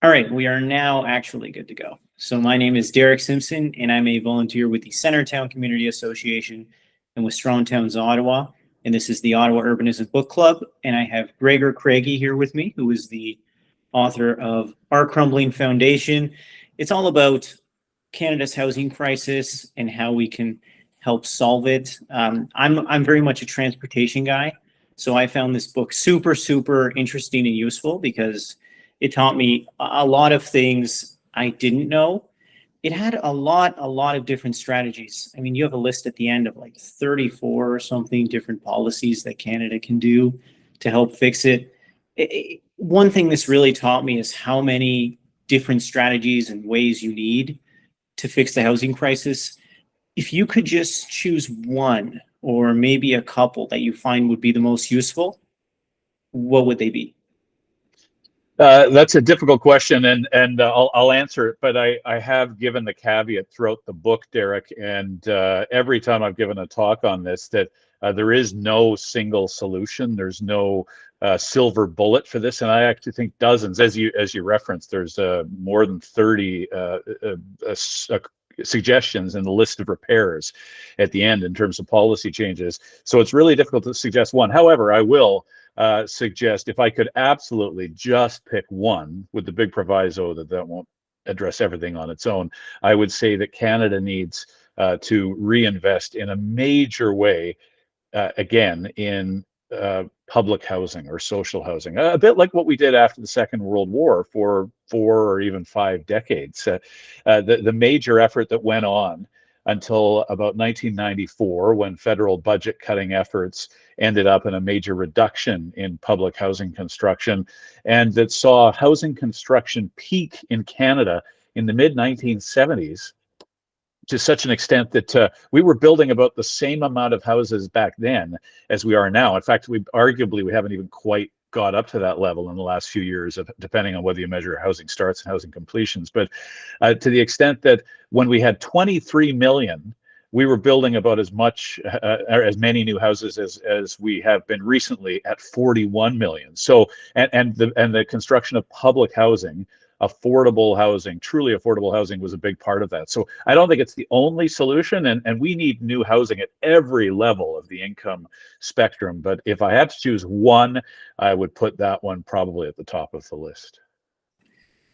All right, we are now actually good to go. So my name is Derrick Simpson, and I'm a volunteer with the Centertown Community Association and with Strong Towns, Ottawa. And this is the Ottawa Urbanism Book Club. And I have Gregor Craigie here with me, who is the author of Our Crumbling Foundation. It's all about Canada's housing crisis and how we can help solve it. I'm very much a transportation guy, so I found this book super interesting and useful because it taught me a lot of things I didn't know. It had a lot of different strategies. I mean, you have a list at the end of like 34 or something different policies that Canada can do to help fix it. One thing this really taught me is how many different strategies and ways you need to fix the housing crisis. If you could just choose one or maybe a couple that you find would be the most useful, what would they be? That's a difficult question, and I'll answer it. But I have given the caveat throughout the book, Derek, and every time I've given a talk on this, that there is no single solution. There's no silver bullet for this, and I actually think dozens, as you referenced, there's more than 30 suggestions in the list of repairs at the end in terms of policy changes. So it's really difficult to suggest one. However, I will suggest, if I could absolutely just pick one, with the big proviso that that won't address everything on its own, I would say that Canada needs to reinvest in a major way, again, in public housing or social housing, a bit like what we did after the Second World War for 4 or even 5 decades. The major effort that went on until about 1994, when federal budget cutting efforts ended up in a major reduction in public housing construction, and that saw housing construction peak in Canada in the mid 1970s, to such an extent that we were building about the same amount of houses back then as we are now. In fact, we haven't even quite got up to that level in the last few years, depending on whether you measure housing starts and housing completions. But to the extent that when we had 23 million, we were building about as many new houses as we have been recently at 41 million. So, and the construction of public housing, affordable housing, truly affordable housing, was a big part of that. So I don't think it's the only solution, and we need new housing at every level of the income spectrum. But if I had to choose one, I would put that one probably at the top of the list.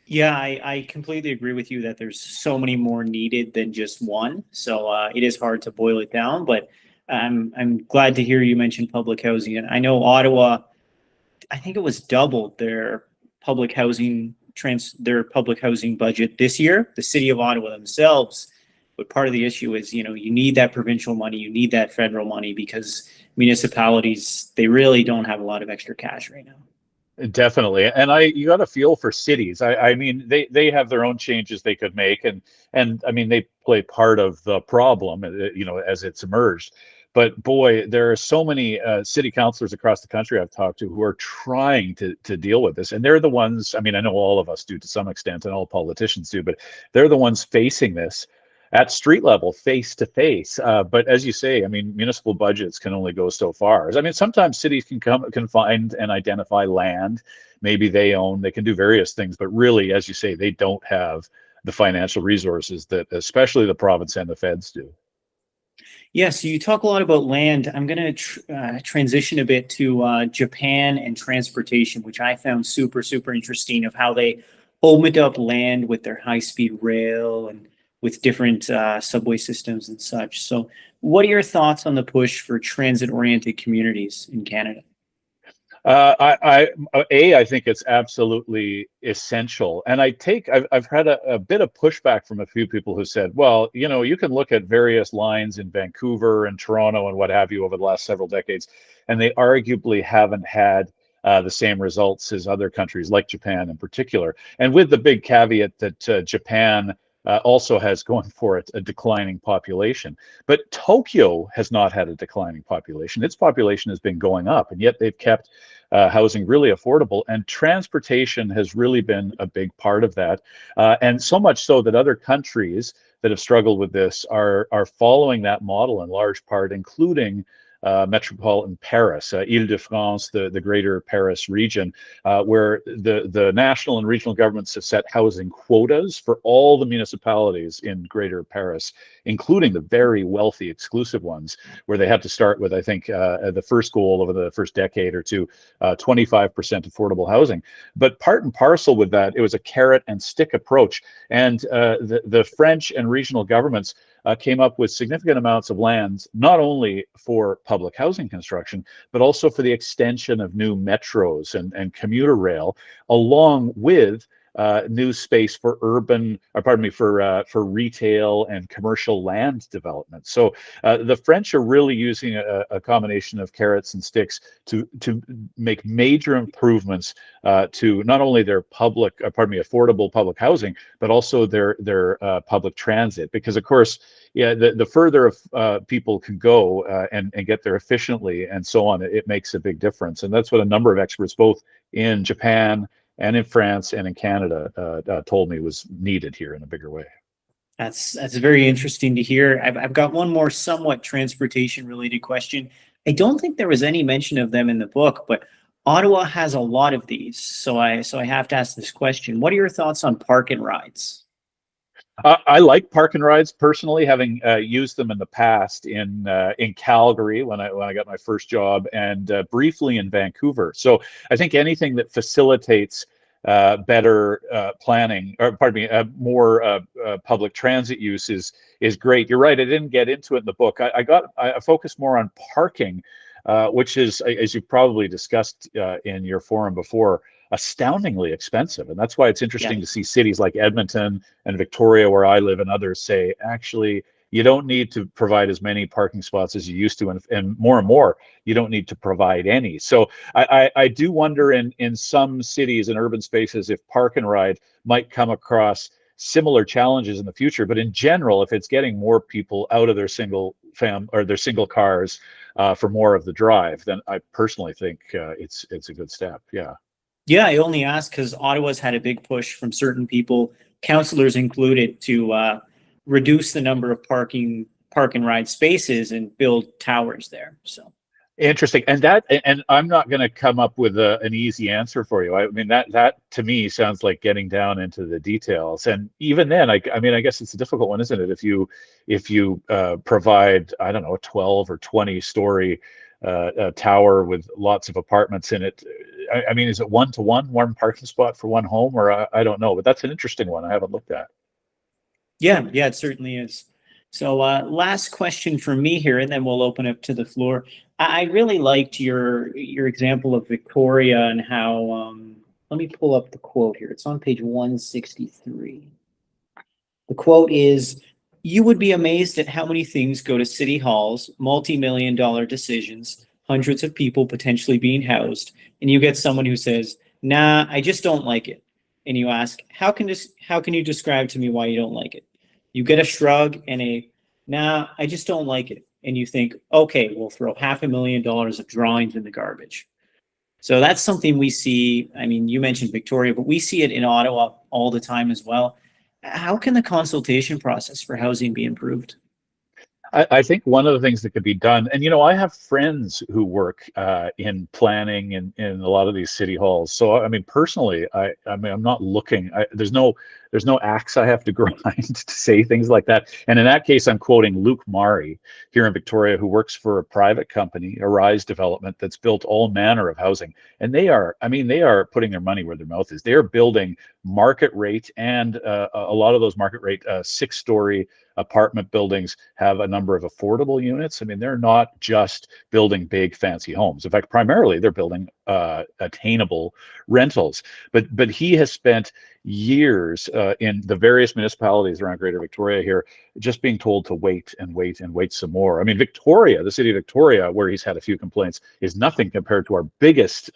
Yeah, I completely agree with you that there's so many more needed than just one. So it is hard to boil it down, but I'm glad to hear you mention public housing. And I know Ottawa, I think it was doubled their public housing budget this year. The city of Ottawa themselves, but part of the issue is, you need that provincial money, you need that federal money because municipalities, they really don't have a lot of extra cash right now. Definitely, and you got a feel for cities. I mean, they have their own changes they could make, and I mean, they play part of the problem, as it's emerged. But boy, there are so many city councilors across the country I've talked to who are trying to deal with this, and they're the ones. I mean, I know all of us do to some extent, and all politicians do, but they're the ones facing this at street level, face to face. But as you say, I mean, municipal budgets can only go so far. I mean, sometimes cities can find and identify land, maybe they can do various things, but really, as you say, they don't have the financial resources that especially the province and the feds do. Yeah, so you talk a lot about land. I'm going to transition a bit to Japan and transportation, which I found super interesting, of how they opened up land with their high-speed rail and with different subway systems and such. So what are your thoughts on the push for transit-oriented communities in Canada? I think it's absolutely essential, and I've had a bit of pushback from a few people who said, well, you can look at various lines in Vancouver and Toronto and what have you over the last several decades, and they arguably haven't had the same results as other countries like Japan in particular. And with the big caveat that Japan also has going for it a declining population. But Tokyo has not had a declining population. Its population has been going up, and yet they've kept housing really affordable. And transportation has really been a big part of that. And so much so that other countries that have struggled with this are following that model in large part, including metropolitan Paris, Ile-de-France, the greater Paris region, where the national and regional governments have set housing quotas for all the municipalities in greater Paris, including the very wealthy exclusive ones, where they had to start with, I think, the first goal over the first decade or two, 25% affordable housing. But part and parcel with that, it was a carrot and stick approach. And the French and regional governments came up with significant amounts of land, not only for public housing construction, but also for the extension of new metros and commuter rail, along with new space for for retail and commercial land development. So the French are really using a combination of carrots and sticks to make major improvements to not only their affordable public housing, but also their public transit. Because of course, yeah, the further people can go and get there efficiently and so on, it makes a big difference. And that's what a number of experts, both in Japan and in France and in Canada, told me was needed here in a bigger way. That's very interesting to hear. I've got one more somewhat transportation related question. I don't think there was any mention of them in the book, but Ottawa has a lot of these. So I have to ask this question. What are your thoughts on park and rides? I like park and rides personally, having used them in the past in Calgary when I got my first job, and briefly in Vancouver. So I think anything that facilitates better planning, or pardon me, more public transit use is great. You're right. I didn't get into it in the book. I focused more on parking, which is, as you've probably discussed in your forum before, astoundingly expensive. And that's why it's interesting to see cities like Edmonton and Victoria, where I live, and others say, actually, you don't need to provide as many parking spots as you used to, and more, you don't need to provide any. So I do wonder in some cities and urban spaces if park and ride might come across similar challenges in the future. But in general, if it's getting more people out of their single cars for more of the drive, then I personally think it's a good step. Yeah. Yeah, I only ask because Ottawa's had a big push from certain people, councillors included, to reduce the number of park and ride spaces and build towers there. So interesting. And I'm not going to come up with an easy answer for you. I mean, that to me sounds like getting down into the details. And even then, I mean, I guess it's a difficult one, isn't it? If you provide, I don't know, a 12 or 20 story a tower with lots of apartments in it. I mean, is it one parking spot for one home, or I don't know, but that's an interesting one I haven't looked at. yeah, it certainly is. So last question for me here, and then we'll open up to the floor. I really liked your example of Victoria and how, let me pull up the quote here. It's on page 163. The quote is, "You would be amazed at how many things go to city halls, multi-million-dollar decisions, hundreds of people potentially being housed, and you get someone who says, 'Nah, I just don't like it.' And you ask, 'How can you describe to me why you don't like it?' You get a shrug and a, 'Nah, I just don't like it.' And you think, 'Okay, we'll throw $500,000 of drawings in the garbage.'" So that's something we see. I mean, you mentioned Victoria, but we see it in Ottawa all the time as well. How can the consultation process for housing be improved? I think one of the things that could be done, and I have friends who work in planning in a lot of these city halls. So I mean, personally, I mean, I'm not looking. There's no axe I have to grind to say things like that. And in that case, I'm quoting Luke Murray here in Victoria, who works for a private company, Arise Development, that's built all manner of housing. And they are putting their money where their mouth is. They are building market rate, and a lot of those market rate 6-story apartment buildings have a number of affordable units. I mean, they're not just building big fancy homes. In fact, primarily they're building attainable rentals. But he has spent years in the various municipalities around Greater Victoria here, just being told to wait and wait and wait some more. I mean, Victoria, the city of Victoria, where he's had a few complaints, is nothing compared to our biggest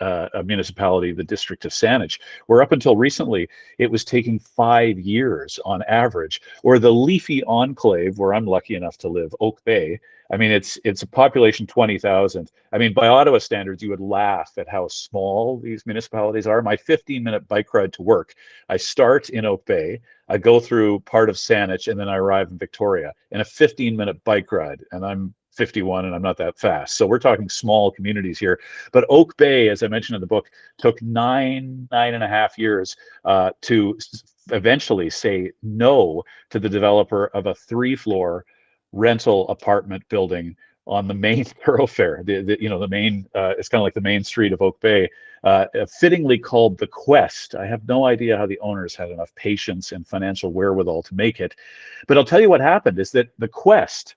municipality, the district of Saanich, where up until recently, it was taking 5 years on average. Or the leafy enclave, where I'm lucky enough to live, Oak Bay. I mean, it's a population 20,000. I mean, by Ottawa standards, you would laugh at how small these municipalities are. My 15-minute bike ride to work, I start in Oak Bay, I go through part of Saanich, and then I arrive in Victoria in a 15-minute bike ride, and I'm 51 and I'm not that fast. So we're talking small communities here. But Oak Bay, as I mentioned in the book, took nine and a half years to eventually say no to the developer of a 3-floor rental apartment building on the main thoroughfare. The main, it's kind of like the main street of Oak Bay, fittingly called the Quest. I have no idea how the owners had enough patience and financial wherewithal to make it. But I'll tell you what happened is that the Quest,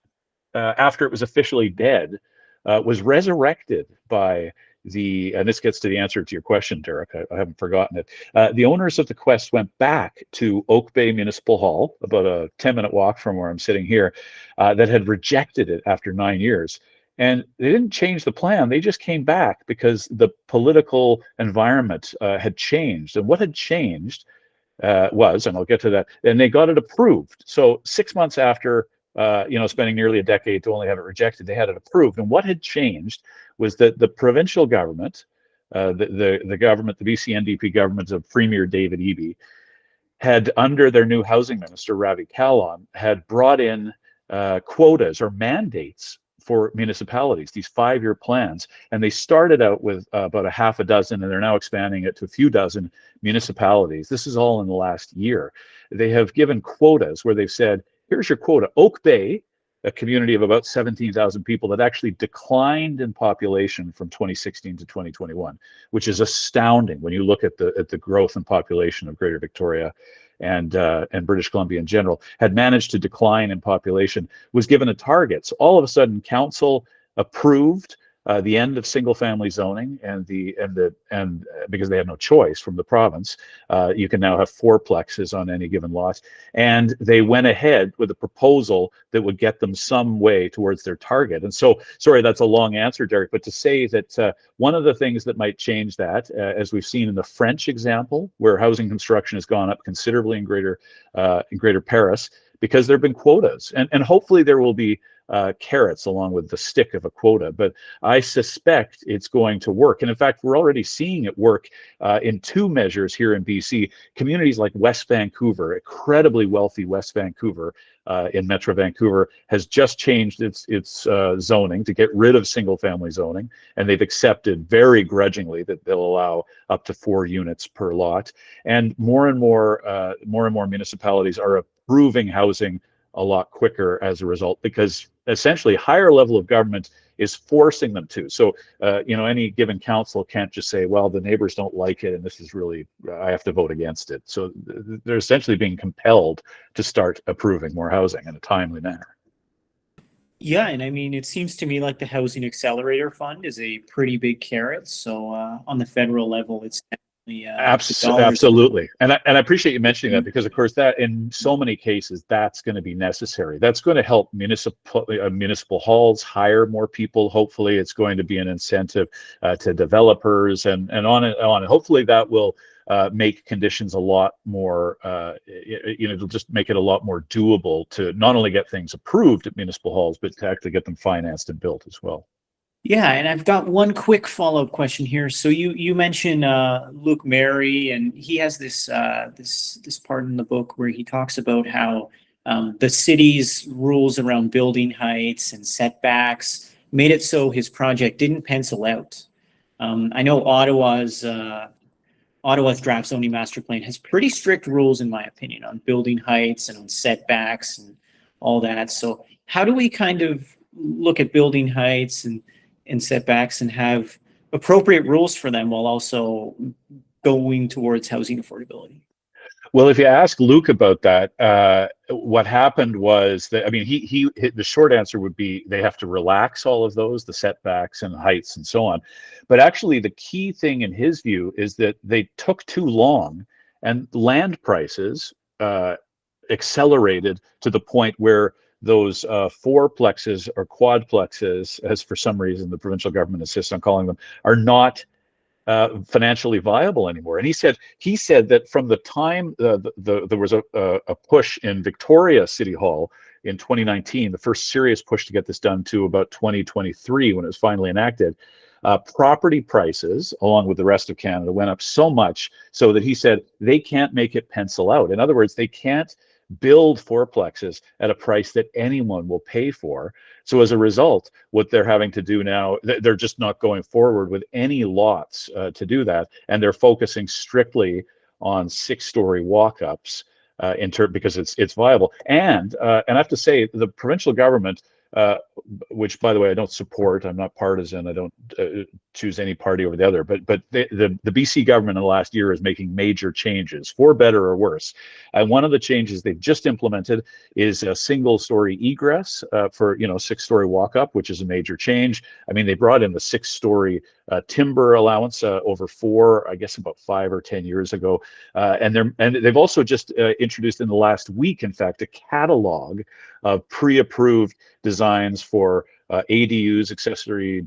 after it was officially dead, was resurrected by and this gets to the answer to your question, Derrick, I haven't forgotten it. The owners of the Quest went back to Oak Bay Municipal Hall, about a 10-minute walk from where I'm sitting here, that had rejected it after 9 years. And they didn't change the plan. They just came back because the political environment had changed. And what had changed was, and I'll get to that, and they got it approved. So 6 months after, spending nearly a decade to only have it rejected, they had it approved. And what had changed was that the provincial government, the government, the BC NDP government of Premier David Eby, had, under their new housing minister, Ravi Kahlon, had brought in quotas or mandates for municipalities, these 5-year plans. And they started out with about a half a dozen, and they're now expanding it to a few dozen municipalities. This is all in the last year. They have given quotas where they've said, here's your quota. Oak Bay, a community of about 17,000 people that actually declined in population from 2016 to 2021, which is astounding when you look at the growth in population of Greater Victoria and British Columbia in general, had managed to decline in population, was given a target. So all of a sudden, council approved the end of single-family zoning, and because they had no choice from the province, you can now have 4-plexes on any given lot. And they went ahead with a proposal that would get them some way towards their target. And so, sorry, that's a long answer, Derrick, but to say that one of the things that might change that, as we've seen in the French example, where housing construction has gone up considerably in Greater Paris, because there have been quotas, and hopefully there will be carrots along with the stick of a quota, but I suspect it's going to work. And in fact, we're already seeing it work in 2 measures here in BC. Communities like West Vancouver, incredibly wealthy West Vancouver in Metro Vancouver, has just changed its zoning to get rid of single-family zoning, and they've accepted very grudgingly that they'll allow up to 4 units per lot. And more and more municipalities are approving housing a lot quicker as a result, because essentially higher level of government is forcing them to. So, any given council can't just say, well, the neighbors don't like it, and this is really, I have to vote against it. So they're essentially being compelled to start approving more housing in a timely manner. Yeah, and I mean, it seems to me like the Housing Accelerator Fund is a pretty big carrot. So on the federal level, it's definitely Absolutely, and I appreciate you mentioning that, because of course that in so many cases that's going to be necessary. That's going to help municipal halls hire more people. Hopefully, it's going to be an incentive to developers and on and on. And hopefully that will make conditions a lot more. It'll just make it a lot more doable to not only get things approved at municipal halls, but to actually get them financed and built as well. Yeah, and I've got one quick follow-up question here. So you mentioned Luke Mary, and he has this part in the book where he talks about how the city's rules around building heights and setbacks made it so his project didn't pencil out. I know Ottawa's draft zoning master plan has pretty strict rules, in my opinion, on building heights and on setbacks and all that. So how do we kind of look at building heights and setbacks and have appropriate rules for them while also going towards housing affordability? Well, if you ask Luke about that, what happened was that, I mean, the short answer would be they have to relax all of those, the setbacks and heights and so on. But actually, the key thing in his view is that they took too long, and land prices accelerated to the point where those 4-plexes or quadplexes, as for some reason the provincial government insists on calling them, are not financially viable anymore. And he said that from the time there was a push in Victoria City Hall in 2019, the first serious push to get this done, to about 2023 when it was finally enacted, property prices, along with the rest of Canada, went up so much so that he said they can't make it pencil out. In other words, they can't build fourplexes at a price that anyone will pay for. So as a result, what they're having to do now, they're just not going forward with any lots to do that, and they're focusing strictly on 6-story walk-ups because it's viable. And I have to say, the provincial government, which, by the way, I don't support. I'm not partisan. I don't choose any party over the other. But the BC government in the last year is making major changes, for better or worse. And one of the changes they've just implemented is a single-story egress for 6-story walk-up, which is a major change. I mean, they brought in the 6-story timber allowance over I guess about 5 or 10 years ago, and they've also just introduced in the last week, in fact, a catalog of pre-approved designs for ADUs, accessory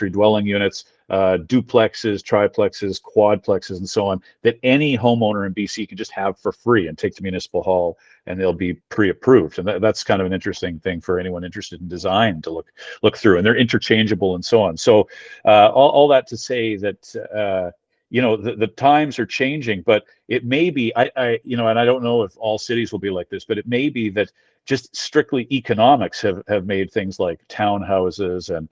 dwelling units, duplexes, triplexes, quadplexes, and so on, that any homeowner in BC can just have for free and take to Municipal Hall, and they'll be pre-approved. And that's kind of an interesting thing for anyone interested in design to look through. And they're interchangeable and so on. So all that to say that the times are changing, but it may be, and I don't know if all cities will be like this, but it may be that just strictly economics have made things like townhouses and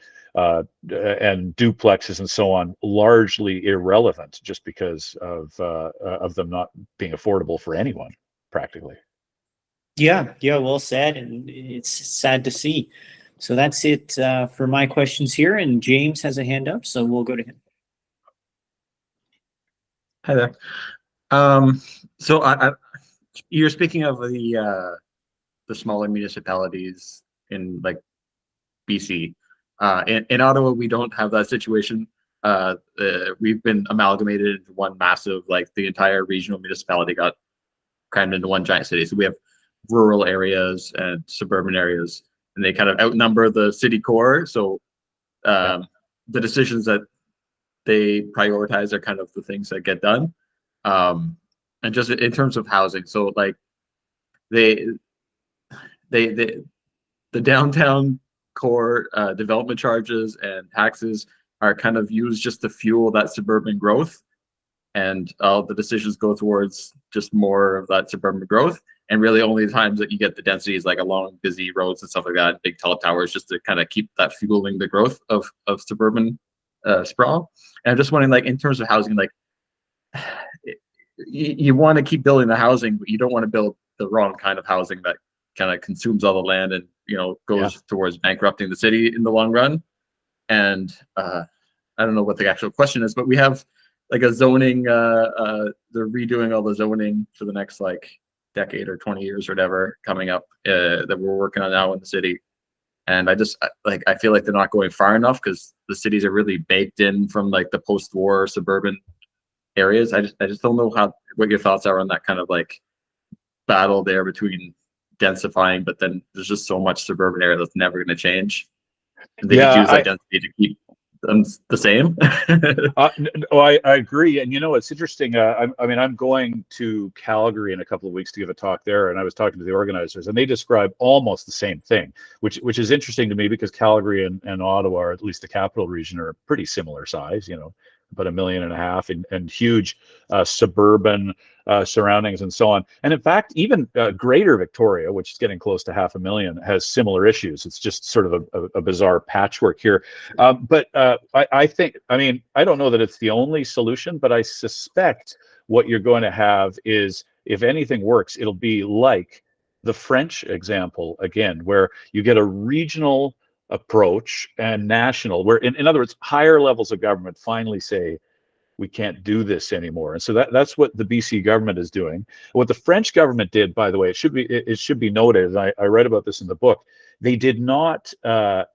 duplexes and so on largely irrelevant, just because of them not being affordable for anyone practically. Yeah, well said, and it's sad to see. So that's it for my questions here, and James has a hand up, so we'll go to him. Hi there. So you're speaking of the smaller municipalities in like BC. In Ottawa, we don't have that situation. We've been amalgamated into one massive, like the entire regional municipality got crammed into one giant city. So we have rural areas and suburban areas, and they kind of outnumber the city core. So the decisions that they prioritize are kind of the things that get done. And just in terms of housing, so like the downtown core development charges and taxes are kind of used just to fuel that suburban growth, and all the decisions go towards just more of that suburban growth. And really only the times that you get the density is like along busy roads and stuff like that, big tall towers, just to kind of keep that fueling the growth of suburban sprawl. And I'm just wondering, like in terms of housing, like you want to keep building the housing, but you don't want to build the wrong kind of housing that kind of consumes all the land and goes towards bankrupting the city in the long run. And I don't know what the actual question is, but we have like a zoning, they're redoing all the zoning for the next like decade or 20 years or whatever coming up that we're working on now in the city. And I feel like they're not going far enough, because the cities are really baked in from like the post-war suburban areas. I just don't know what your thoughts are on that kind of like battle there between densifying, but then there's just so much suburban area that's never going to change. And they could use that density to keep them the same. I agree. And it's interesting. I'm going to Calgary in a couple of weeks to give a talk there, and I was talking to the organizers, and they describe almost the same thing, which is interesting to me, because Calgary and Ottawa, or at least the capital region, are pretty similar size, about 1.5 million, and huge suburban surroundings and so on. And in fact, even Greater Victoria, which is getting close to 500,000, has similar issues. It's just sort of a bizarre patchwork here. But I think, I don't know that it's the only solution, but I suspect what you're going to have is, if anything works, it'll be like the French example again, where you get a regional approach and national, where in other words, higher levels of government finally say, we can't do this anymore. And so that's what the BC government is doing. What the French government did, by the way, it should be noted, and I write about this in the book, they did not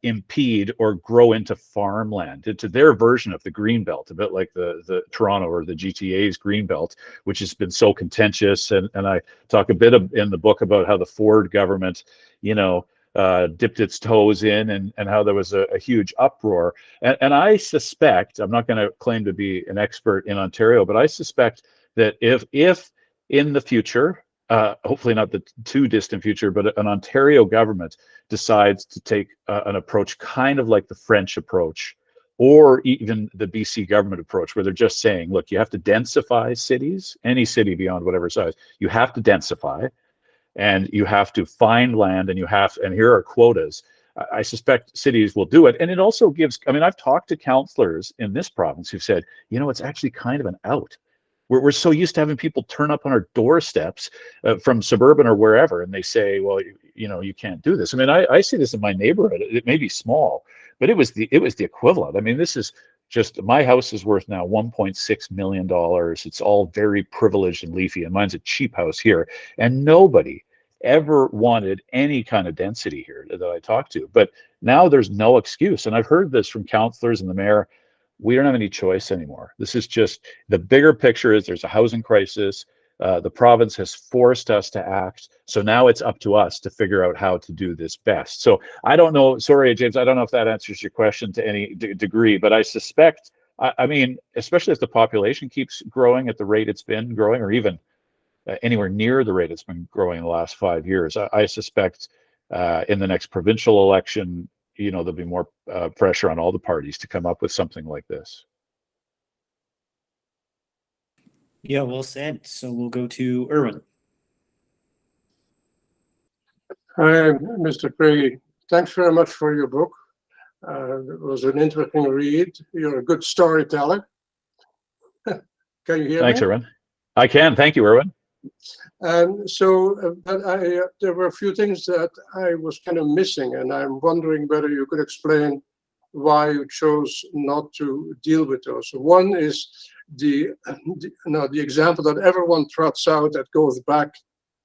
impede or grow into farmland, into their version of the Greenbelt, a bit like the Toronto or the GTA's Greenbelt, which has been so contentious. And I talk a bit in the book about how the Ford government, dipped its toes in, and how there was a huge uproar. And I suspect, I'm not going to claim to be an expert in Ontario, but I suspect that if in the future, hopefully not the too distant future, but an Ontario government decides to take an approach kind of like the French approach, or even the BC government approach, where they're just saying, look, you have to densify cities, any city beyond whatever size, you have to densify, and you have to find land, and here are quotas. I suspect cities will do it. And it also gives, I mean, I've talked to councillors in this province who've said, it's actually kind of an out. We're so used to having people turn up on our doorsteps from suburban or wherever, and they say, well, you can't do this. I mean, I see this in my neighborhood. It may be small, but it was the equivalent. I mean, this is just, my house is worth now $1.6 million. It's all very privileged and leafy, and mine's a cheap house here. And nobody ever wanted any kind of density here that I talked to. But now there's no excuse. And I've heard this from councillors and the mayor. We don't have any choice anymore. This is just, the bigger picture is there's a housing crisis. The province has forced us to act. So now it's up to us to figure out how to do this best. So I don't know, sorry, James, I don't know if that answers your question to any degree, but I suspect, I mean, especially if the population keeps growing at the rate it's been growing, or even anywhere near the rate it's been growing in the last 5 years, I suspect in the next provincial election, there'll be more pressure on all the parties to come up with something like this. Yeah, well said. So we'll go to Erwin. Hi, Mr. Craigie. Thanks very much for your book. It was an interesting read. You're a good storyteller. Can you hear Thanks, me? Erwin. I can. Thank you, Erwin. There were a few things that I was kind of missing, and I'm wondering whether you could explain why you chose not to deal with those. One is the example that everyone trots out that goes back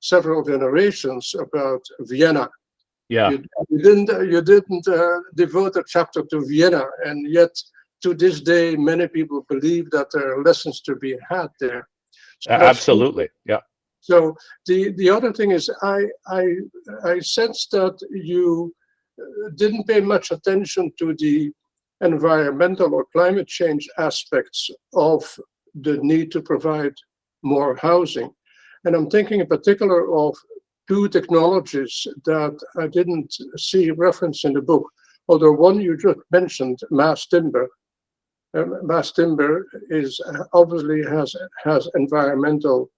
several generations about Vienna. Yeah. You didn't devote a chapter to Vienna, and yet to this day, many people believe that there are lessons to be had there. So absolutely. Yeah. So the other thing is, I sense that you didn't pay much attention to the environmental or climate change aspects of the need to provide more housing. And I'm thinking in particular of two technologies that I didn't see referenced in the book, although one you just mentioned, mass timber. Mass timber is obviously has environmental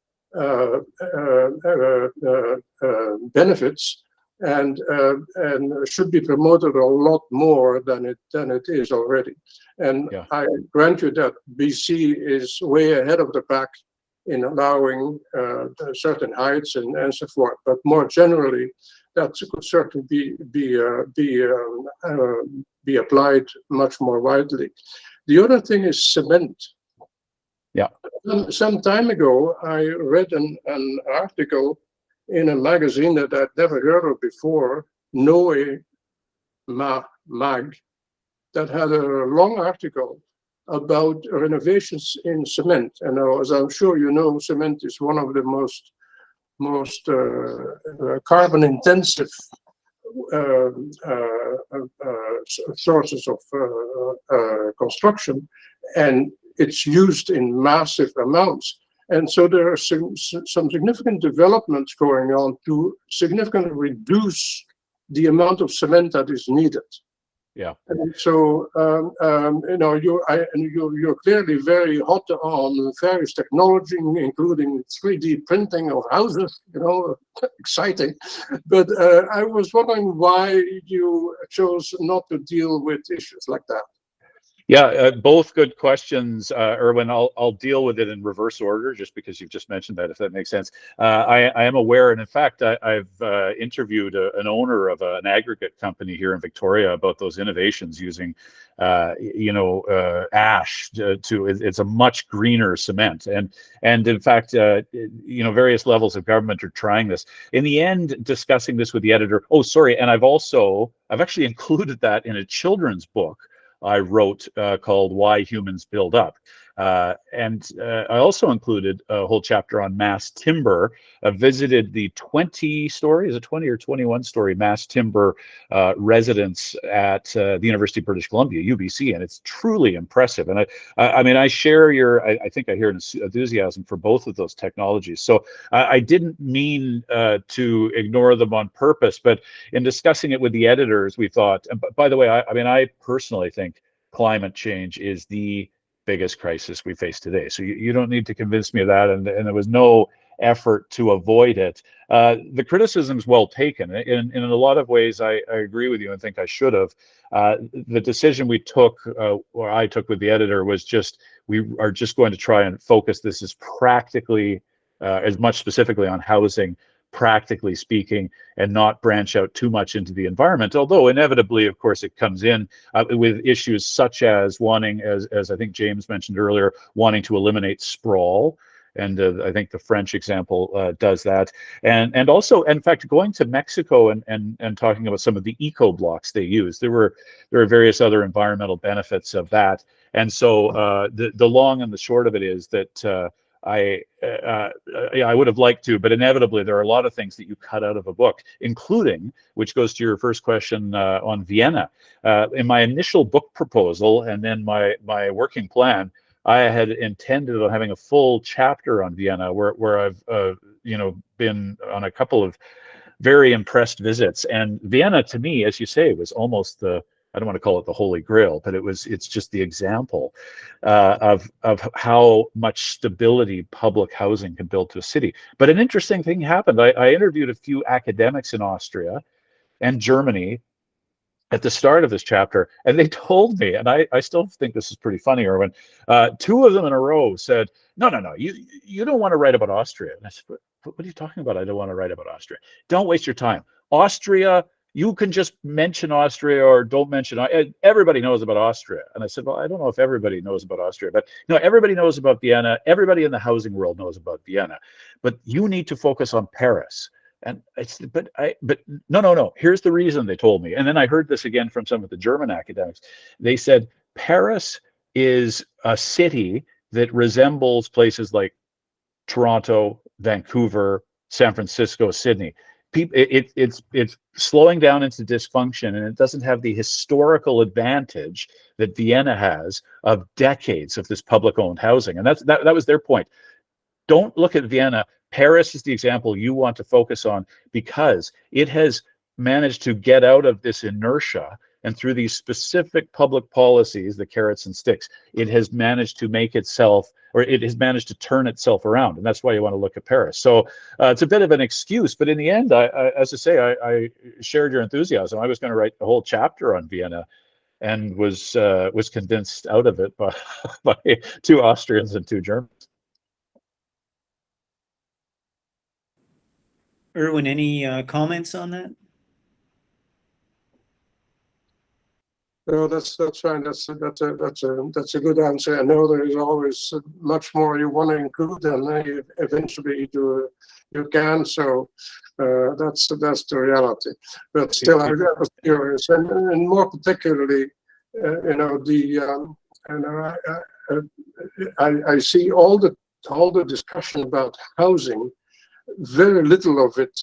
benefits, and should be promoted a lot more than it is already. And yeah. I grant you that BC is way ahead of the pack in allowing certain heights and so forth. But more generally, that could certainly be applied much more widely. The other thing is cement. Yeah. Some time ago, I read an article in a magazine that I'd never heard of before, Noe Mag, that had a long article about renovations in cement. And as I'm sure you know, cement is one of the most carbon intensive sources of construction, and it's used in massive amounts. And so there are some significant developments going on to significantly reduce the amount of cement that is needed. Yeah. And so you're clearly very hot on various technology, including 3D printing of houses. Exciting. But I was wondering why you chose not to deal with issues like that. Yeah, both good questions, Erwin. I'll deal with it in reverse order, just because you've just mentioned that, if that makes sense. I am aware, and in fact, I've interviewed an owner of an aggregate company here in Victoria about those innovations using, ash it's a much greener cement, and in fact, various levels of government are trying this. In the end, discussing this with the editor. Oh, sorry, and I've actually included that in a children's book I wrote called Why Humans Build Up. And I also included a whole chapter on mass timber. I visited the 20-story, is it 20 or 21-story mass timber residence at the University of British Columbia, UBC, and it's truly impressive. And I share I think I hear enthusiasm for both of those technologies. So I didn't mean to ignore them on purpose, but in discussing it with the editors, we thought, and by the way, I personally think climate change is the biggest crisis we face today. So you don't need to convince me of that, and there was no effort to avoid it. The criticism is well taken. In a lot of ways, I agree with you and think I should have. The decision we took, or I took with the editor, was just, we are just going to try and focus this as practically, as much specifically on housing, practically speaking, and not branch out too much into the environment, although inevitably, of course, it comes in with issues such as wanting, as I think James mentioned earlier, wanting to eliminate sprawl. And I think the French example does that. And also, in fact, going to Mexico and talking about some of the eco blocks they use, there are various other environmental benefits of that. And so the long and the short of it is that I would have liked to, but inevitably there are a lot of things that you cut out of a book, including, which goes to your first question on Vienna. In my initial book proposal and then my working plan, I had intended on having a full chapter on Vienna, where I've been on a couple of very impressed visits. And Vienna, to me, as you say, was almost the, I don't want to call it the holy grail, but it's just the example of how much stability public housing can build to a city. But an interesting thing happened. I interviewed a few academics in Austria and Germany at the start of this chapter, and they told me, and I still think this is pretty funny, Erwin, two of them in a row said, no, you don't want to write about Austria. And I said, what are you talking about? I don't want to write about Austria. Don't waste your time. Austria, you can just mention Austria or don't mention, everybody knows about Austria. And I said, well, I don't know if everybody knows about Austria, but no, everybody knows about Vienna. Everybody in the housing world knows about Vienna, but you need to focus on Paris. And but no. Here's the reason, they told me. And then I heard this again from some of the German academics. They said Paris is a city that resembles places like Toronto, Vancouver, San Francisco, Sydney. It's slowing down into dysfunction, and it doesn't have the historical advantage that Vienna has of decades of this public-owned housing. And that was their point. Don't look at Vienna. Paris is the example you want to focus on, because it has managed to get out of this inertia, and through these specific public policies, the carrots and sticks, it has managed to make itself, or it has managed to turn itself around. And that's why you want to look at Paris. So it's a bit of an excuse, but in the end, as I say, I shared your enthusiasm. I was going to write a whole chapter on Vienna, and was convinced out of it by two Austrians and two Germans. Erwin, any comments on that? No, that's fine. That's a good answer. I know there is always much more you want to include, and eventually you can. So that's the reality. But still, I was curious, and more particularly, I see all the discussion about housing. Very little of it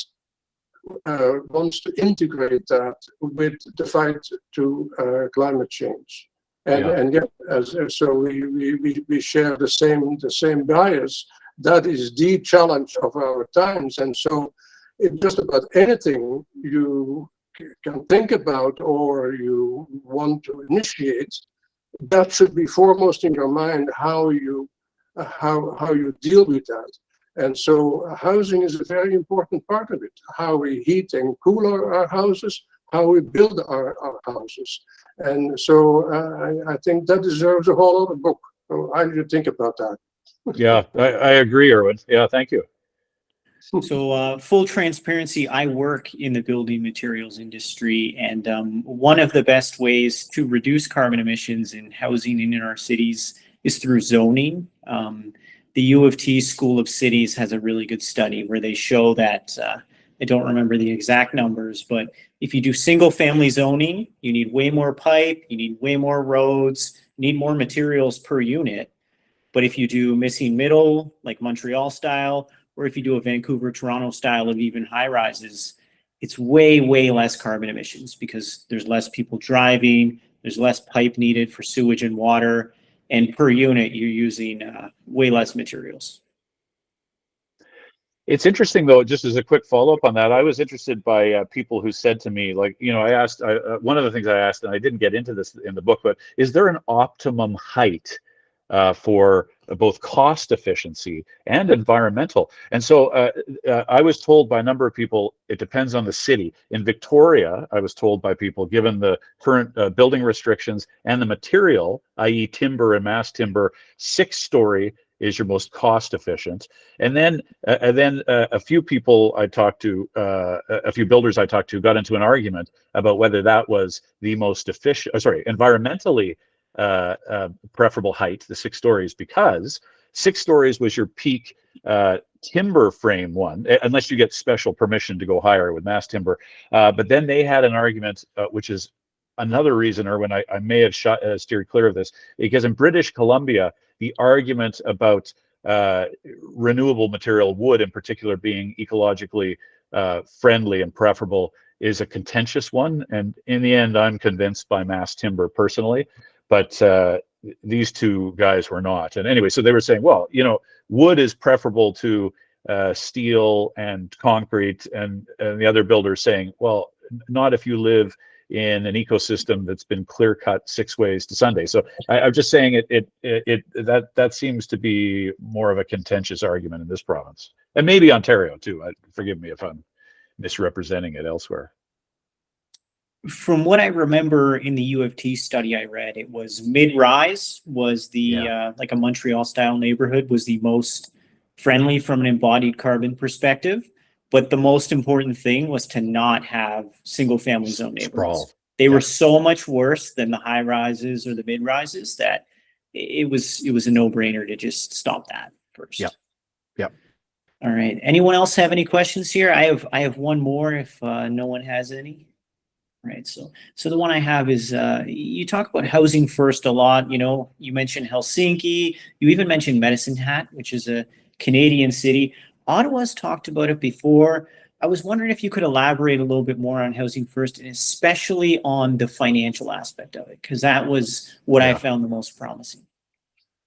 wants to integrate that with the fight to climate change, and yet, so we share the same bias. That is the challenge of our times, and so in just about anything you can think about or you want to initiate, that should be foremost in your mind, how you deal with that. And so housing is a very important part of it, how we heat and cool our houses, how we build our houses. And so I think that deserves a whole other book. So how do you think about that? Yeah, I agree, Erwin. Yeah, thank you. So full transparency, I work in the building materials industry, and one of the best ways to reduce carbon emissions in housing in our cities is through zoning. The U of T School of Cities has a really good study where they show that, I don't remember the exact numbers, but if you do single family zoning, you need way more pipe, you need way more roads, you need more materials per unit. But if you do missing middle, like Montreal style, or if you do a Vancouver, Toronto style of even high rises, it's way, way less carbon emissions because there's less people driving, there's less pipe needed for sewage and water, and per unit, you're using way less materials. It's interesting though, just as a quick follow-up on that, I was interested by people who said to me, like, I asked, one of the things I asked, and I didn't get into this in the book, but is there an optimum height for both cost efficiency and environmental? And so I was told by a number of people, it depends on the city. In Victoria, I was told by people, given the current building restrictions and the material, i.e. timber and mass timber, 6-story is your most cost efficient. And then a few people I talked to, a few builders I talked to got into an argument about whether that was the most efficient, environmentally preferable height, the 6 stories, because 6 stories was your peak timber frame one, unless you get special permission to go higher with mass timber. But then they had an argument, which is another reason, Erwin, I may have steered clear of this, because in British Columbia, the argument about renewable material, wood in particular, being ecologically friendly and preferable is a contentious one. And in the end, I'm convinced by mass timber personally, but these two guys were not. And anyway, so they were saying, well, wood is preferable to steel and concrete, and the other builders saying, well, not if you live in an ecosystem that's been clear cut 6 ways to Sunday. So I'm just saying that seems to be more of a contentious argument in this province, and maybe Ontario too. Forgive me if I'm misrepresenting it elsewhere. From what I remember in the U of T study I read, it was mid-rise was the like a Montreal style neighborhood was the most friendly from an embodied carbon perspective. But the most important thing was to not have single family zone neighborhoods. They were so much worse than the high rises or the mid rises that it was a no brainer to just stop that first. Yep. All right. Anyone else have any questions here? I have one more if no one has any. All right. So the one I have is you talk about housing first a lot. You mentioned Helsinki. You even mentioned Medicine Hat, which is a Canadian city. Ottawa's talked about it before. I was wondering if you could elaborate a little bit more on housing first, and especially on the financial aspect of it, because that was what I found the most promising.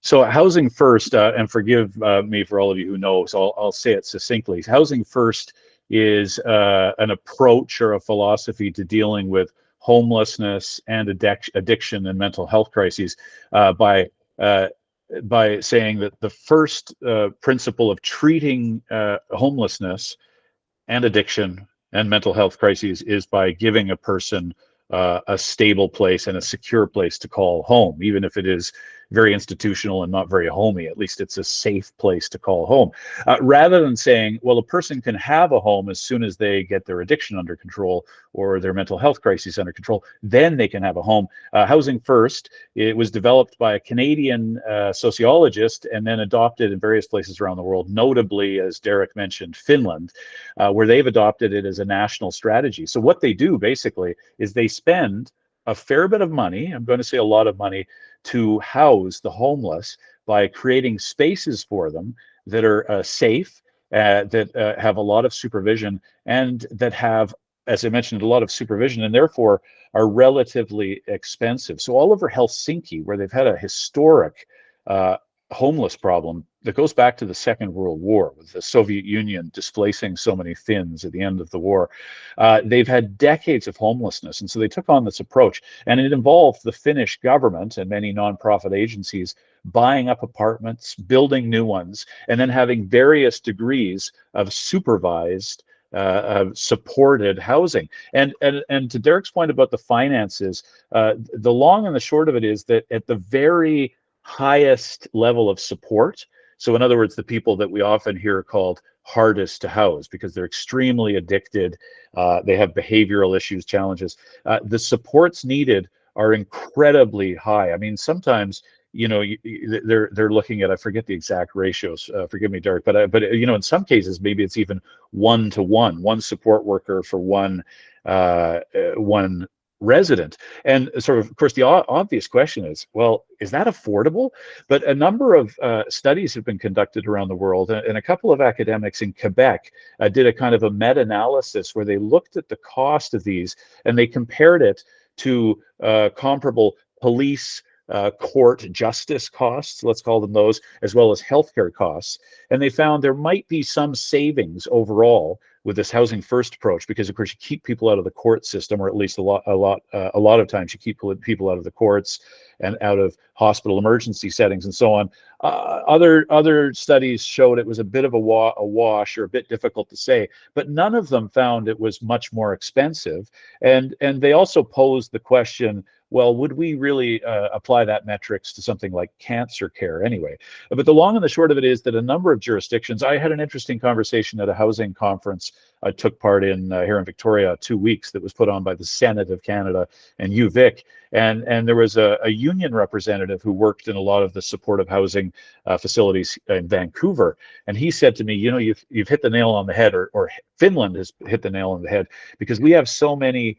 So housing first, and forgive me for all of you who know, so I'll say it succinctly. Housing first is an approach or a philosophy to dealing with homelessness and addiction and mental health crises by saying that the first principle of treating homelessness and addiction and mental health crises is by giving a person a stable place and a secure place to call home, even if it is very institutional and not very homey. At least it's a safe place to call home, rather than saying, well, a person can have a home as soon as they get their addiction under control or their mental health crises under control, then they can have a home. Housing first, it was developed by a Canadian sociologist and then adopted in various places around the world, notably, as Derrick mentioned, Finland, where they've adopted it as a national strategy. So what they do basically is they spend a fair bit of money, I'm going to say a lot of money, to house the homeless by creating spaces for them that are safe, that have a lot of supervision, and that have, as I mentioned, a lot of supervision, and therefore are relatively expensive. So all over Helsinki, where they've had a historic homeless problem that goes back to the Second World War, with the Soviet Union displacing so many Finns at the end of the war. They've had decades of homelessness, and so they took on this approach, and it involved the Finnish government and many nonprofit agencies buying up apartments, building new ones, and then having various degrees of supervised supported housing. And to Derrick's point about the finances, the long and the short of it is that at the very highest level of support, so in other words, the people that we often hear called hardest to house because they're extremely addicted, they have behavioral issues, challenges, the supports needed are incredibly high. I mean, sometimes they're looking at, I forget the exact ratios, forgive me, Derrick, but in some cases maybe it's even 1-to-1, one support worker for one resident. And sort of course, the obvious question is, well, is that affordable? But a number of studies have been conducted around the world, and a couple of academics in Quebec did a kind of a meta-analysis where they looked at the cost of these and they compared it to comparable police court justice costs, let's call them those, as well as healthcare costs. And they found there might be some savings overall with this housing first approach, because of course you keep people out of the court system, or at least a lot of times you keep people out of the courts and out of hospital emergency settings and so on. Other studies showed it was a bit of a wash, or a bit difficult to say, but none of them found it was much more expensive. And they also posed the question, well, would we really apply that metrics to something like cancer care anyway? But the long and the short of it is that a number of jurisdictions, I had an interesting conversation at a housing conference I took part in here in Victoria 2 weeks, that was put on by the Senate of Canada and UVic. And there was a union representative who worked in a lot of the supportive housing facilities in Vancouver. And he said to me, you know, you've hit the nail on the head, or Finland has hit the nail on the head, because we have so many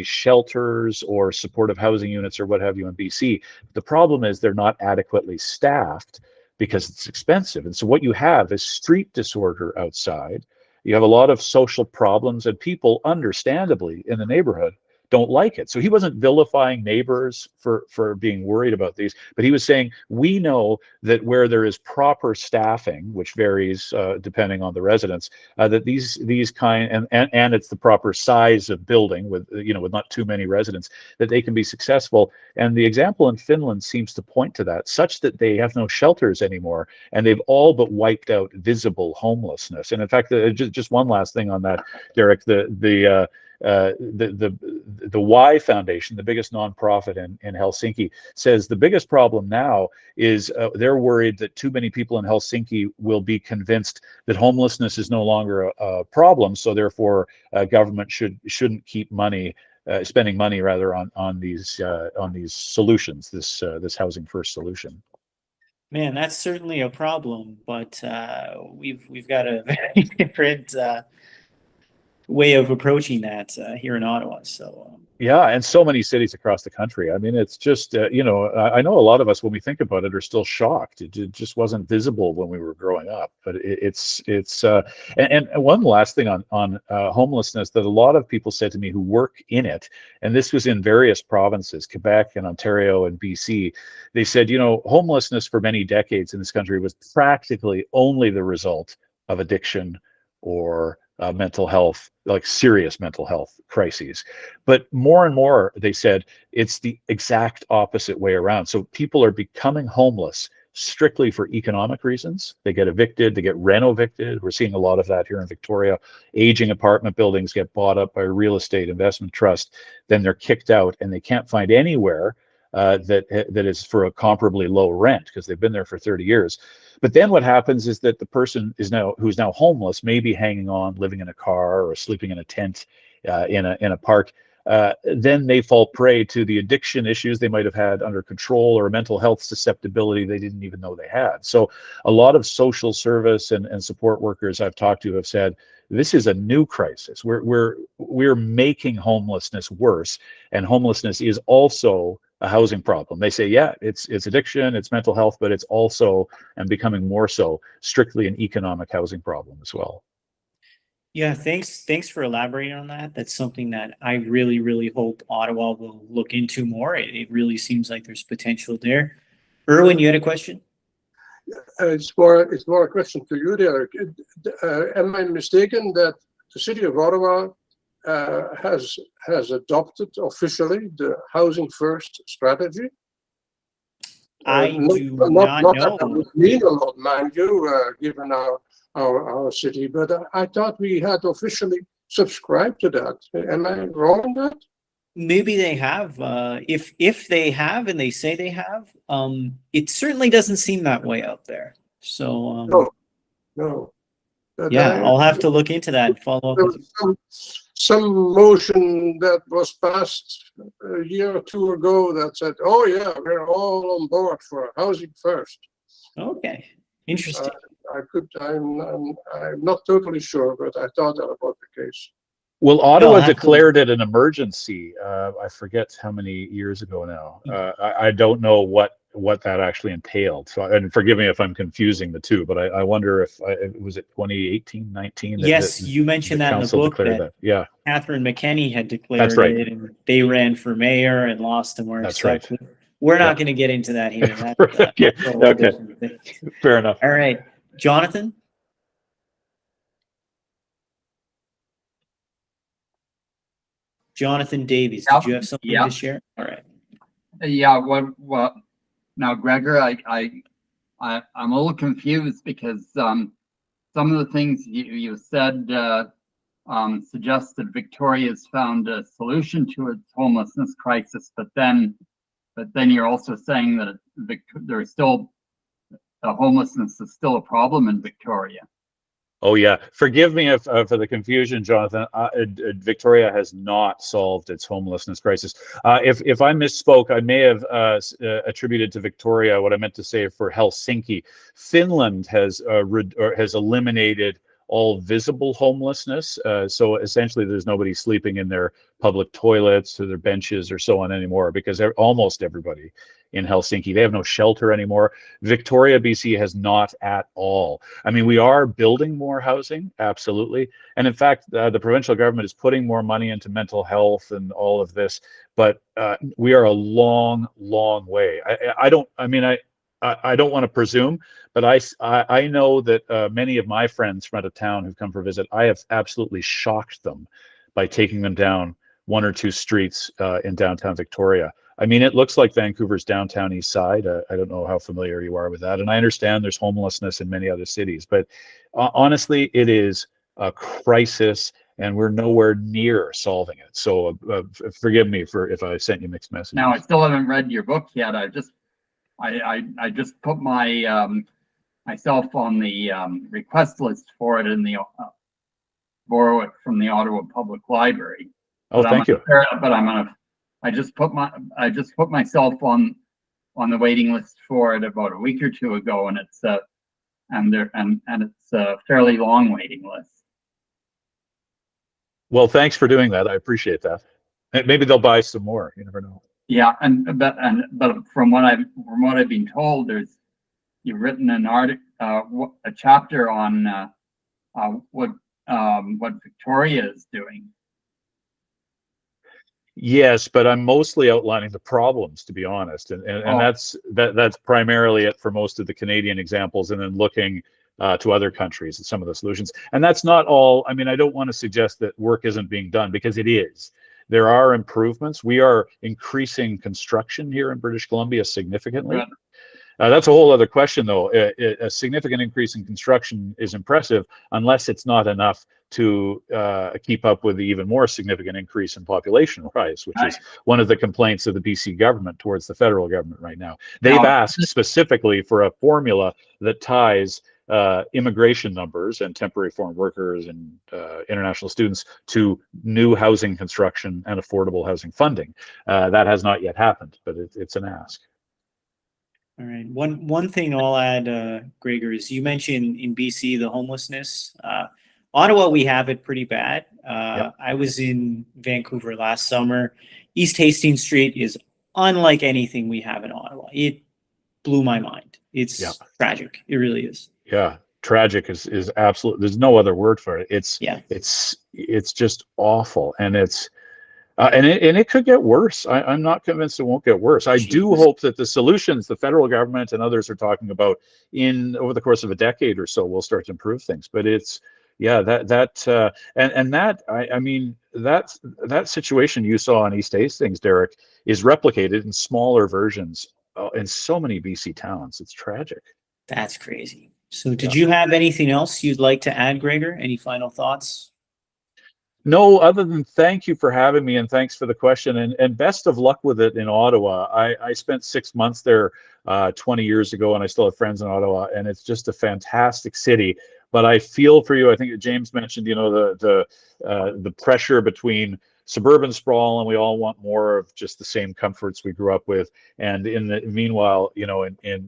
shelters or supportive housing units or what have you in BC. The problem is they're not adequately staffed because it's expensive. And so what you have is street disorder outside. You have a lot of social problems, and people, understandably, in the neighborhood don't like it. So he wasn't vilifying neighbors for being worried about these, but he was saying, we know that where there is proper staffing, which varies depending on the residents, that these kind, and it's the proper size of building with, you know, with not too many residents, that they can be successful. And the example in Finland seems to point to that, such that they have no shelters anymore, and they've all but wiped out visible homelessness. And in fact, just one last thing on that, Derrick, the Y Foundation, the biggest nonprofit in Helsinki, says the biggest problem now is they're worried that too many people in Helsinki will be convinced that homelessness is no longer a problem, so therefore government shouldn't keep spending money rather on these solutions, this housing first solution. Man, that's certainly a problem, but we've got a very different way of approaching that here in Ottawa. So yeah, and so many cities across the country. I mean, it's just you know, I know a lot of us, when we think about it, are still shocked. It just wasn't visible when we were growing up. But it's and one last thing on homelessness that a lot of people said to me who work in it, and this was in various provinces, Quebec and Ontario and BC. They said, you know, homelessness for many decades in this country was practically only the result of addiction or mental health, like serious mental health crises. But more and more, they said, it's the exact opposite way around. So people are becoming homeless strictly for economic reasons. They get evicted, they get reno-evicted. We're seeing a lot of that here in Victoria. Aging apartment buildings get bought up by a real estate investment trust, then they're kicked out, and they can't find anywhere that is for a comparably low rent, because they've been there for 30 years. But then what happens is that the person who's now homeless may be hanging on, living in a car or sleeping in a tent in a park. Then they fall prey to the addiction issues they might have had under control, or a mental health susceptibility they didn't even know they had. So a lot of social service and support workers I've talked to have said, this is a new crisis. We're making homelessness worse, and homelessness is also a housing problem. They say, yeah, it's addiction, it's mental health, but it's also, and becoming more so, strictly an economic housing problem as well. yeah, thanks for elaborating on that. That's something that I really, really hope Ottawa will look into more. It really seems like there's potential there. Erwin, you had a question? It's more a question to you, Derrick. Am I mistaken that the city of Ottawa has adopted officially the housing first strategy? I do not know. That would mean a lot, mind you, given our city, but I thought we had officially subscribed to that. Am I wrong on that? Maybe they have. If they have, and they say they have, it certainly doesn't seem that way out there. So no. But yeah, I'll have to look into that and follow up. There was some motion that was passed a year or two ago that said, "Oh yeah, we're all on board for housing first." Okay, interesting. I'm not totally sure, but I thought that was the case. Well, Ottawa declared it an emergency. I forget how many years ago now. I don't know what that actually entailed. So, and forgive me if I'm confusing the two, but I wonder if was it 2018, 19? Yes, you mentioned that in the book. That yeah, Catherine McKenney had declared it, and they ran for mayor and lost, and were that's right. we're not going to get into that here. Okay. That's a whole Okay. different thing. Fair enough. All right, Jonathan. Jonathan Davies, did you have something to share? All right. Yeah. What? Now, Gregor, I'm a little confused because some of the things you said suggest that Victoria's found a solution to its homelessness crisis, but then you're also saying that there's still homelessness is still a problem in Victoria. Oh yeah, forgive me for the confusion, Jonathan. Victoria has not solved its homelessness crisis. If I misspoke, I may have attributed to Victoria what I meant to say for Helsinki. Finland has eliminated all visible homelessness. So essentially, there's nobody sleeping in their public toilets or their benches or so on anymore, because almost everybody in Helsinki, they have no shelter anymore. Victoria, BC has not at all. I mean, we are building more housing, absolutely. And in fact, the provincial government is putting more money into mental health and all of this, but we are a long, long way. I don't want to presume, but I know that many of my friends from out of town who've come for a visit, I have absolutely shocked them by taking them down one or two streets in downtown Victoria. I mean, it looks like Vancouver's downtown east side. I don't know how familiar you are with that. And I understand there's homelessness in many other cities, but honestly, it is a crisis and we're nowhere near solving it. So forgive me if I sent you mixed messages. Now, I still haven't read your book yet. I just put my myself on the request list for it in the borrow it from the Ottawa Public Library. Oh, thank you. But I just put myself on the waiting list for it about a week or two ago, and it's it's a fairly long waiting list. Well, thanks for doing that. I appreciate that. Maybe they'll buy some more. You never know. Yeah, but from what I've been told, you've written an article, a chapter on what Victoria is doing. Yes, but I'm mostly outlining the problems, to be honest, and that's primarily it for most of the Canadian examples, and then looking to other countries and some of the solutions. And that's not all. I mean, I don't want to suggest that work isn't being done, because it is. There are improvements. We are increasing construction here in British Columbia significantly. Right. That's a whole other question, though. A significant increase in construction is impressive unless it's not enough to keep up with the even more significant increase in population rise, which is one of the complaints of the BC government towards the federal government right now. They've asked specifically for a formula that ties immigration numbers and temporary foreign workers and international students to new housing construction and affordable housing funding. That has not yet happened, but it's an ask. All right. One thing I'll add, Gregor, is you mentioned in BC the homelessness. Ottawa, we have it pretty bad. Yep. I was in Vancouver last summer. East Hastings Street is unlike anything we have in Ottawa. It blew my mind. It's tragic. It really is. Yeah, tragic is absolute. There's no other word for it. It's just awful, and it could get worse. I'm not convinced it won't get worse. I do hope that the solutions the federal government and others are talking about over the course of a decade or so will start to improve things. But it's that situation you saw in East Hastings, Derrick, is replicated in smaller versions in so many BC towns. It's tragic. That's crazy. So did you have anything else you'd like to add, Gregor? Any final thoughts? No, other than thank you for having me, and thanks for the question, and best of luck with it in Ottawa. I spent 6 months there 20 years ago, and I still have friends in Ottawa, and it's just a fantastic city. But I feel for you. I think James mentioned, the pressure between suburban sprawl, and we all want more of just the same comforts we grew up with. And meanwhile,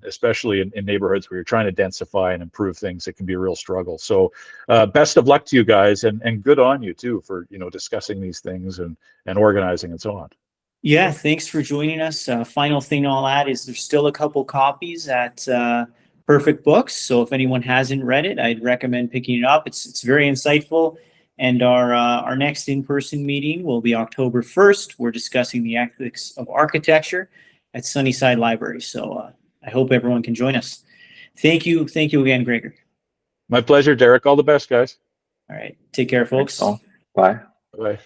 especially in neighborhoods where you're trying to densify and improve things, it can be a real struggle. So best of luck to you guys, and good on you too for discussing these things and organizing and so on. Yeah, thanks for joining us. Final thing I'll add is there's still a couple copies at Perfect Books. So if anyone hasn't read it, I'd recommend picking it up. It's very insightful. And our next in-person meeting will be October 1st. We're discussing the ethics of architecture. at Sunnyside Library. So I hope everyone can join us. Thank you again, Gregor. My pleasure, Derek. All the best, guys. All right, take care, folks. Thanks, all. Bye. Bye.